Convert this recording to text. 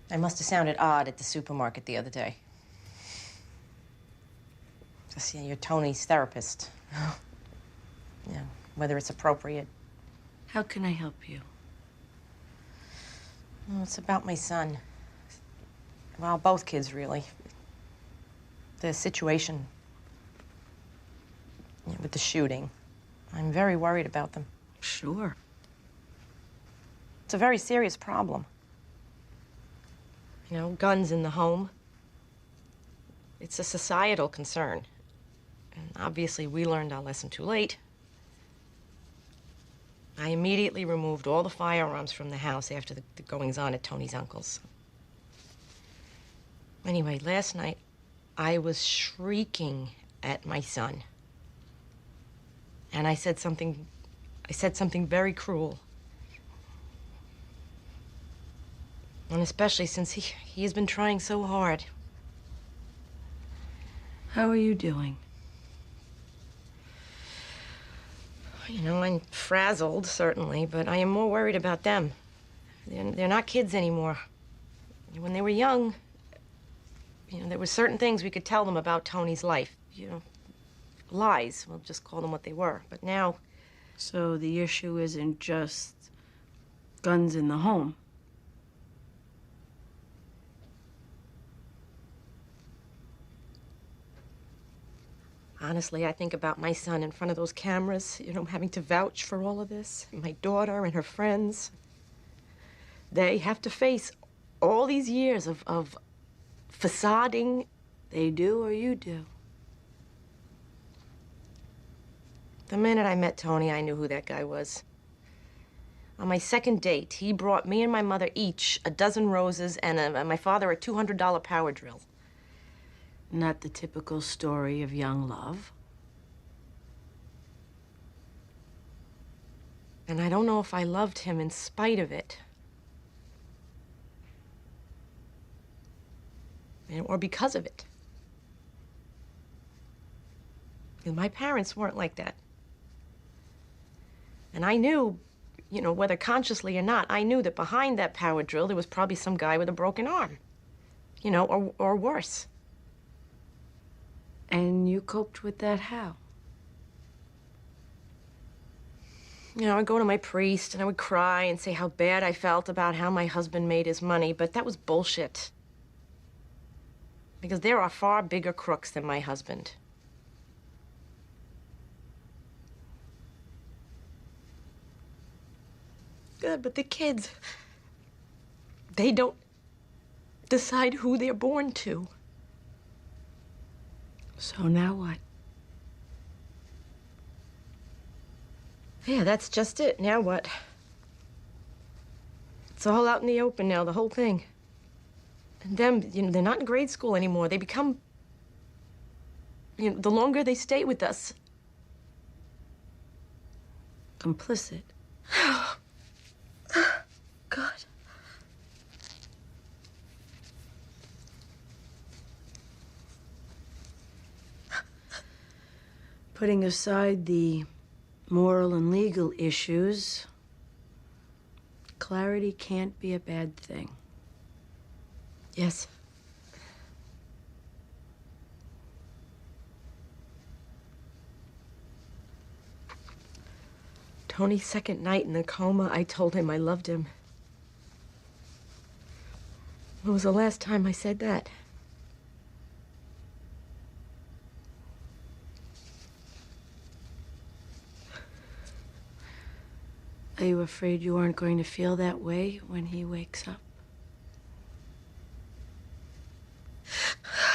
I must have sounded odd at the supermarket the other day. I see you're Tony's therapist. Yeah, whether it's appropriate. How can I help you? Well, it's about my son. Well, both kids, really. The situation with the shooting. I'm very worried about them. Sure. It's a very serious problem. You know, guns in the home. It's a societal concern. And obviously, we learned our lesson too late. I immediately removed all the firearms from the house after the goings-on at Tony's uncle's. Anyway, last night, I was shrieking at my son. And I said something very cruel. And especially since he has been trying so hard. How are you doing? You know, I'm frazzled, certainly, but I am more worried about them. They're not kids anymore. When they were young, you know, there were certain things we could tell them about Tony's life. You know, lies. We'll just call them what they were. But now... So the issue isn't just guns in the home. Honestly, I think about my son in front of those cameras, you know, having to vouch for all of this. My daughter and her friends. They have to face all these years of facading. They do or you do? The minute I met Tony, I knew who that guy was. On my second date, he brought me and my mother each a dozen roses and my father a $200 power drill. Not the typical story of young love. And I don't know if I loved him in spite of it. Or because of it. Because my parents weren't like that. And I knew, you know, whether consciously or not, I knew that behind that power drill there was probably some guy with a broken arm. You know, or worse. And you coped with that how? You know, I'd go to my priest and I would cry and say how bad I felt about how my husband made his money, but that was bullshit. Because there are far bigger crooks than my husband. Good, but the kids, they don't decide who they're born to. So now what? Yeah, that's just it. Now what? It's all out in the open now, the whole thing. And them, you know, they're not in grade school anymore. They become, you know, the longer they stay with us. Complicit. God. Putting aside the moral and legal issues, clarity can't be a bad thing. Yes. Tony's second night in the coma, I told him I loved him. When was the last time I said that? Are you afraid you aren't going to feel that way when he wakes up?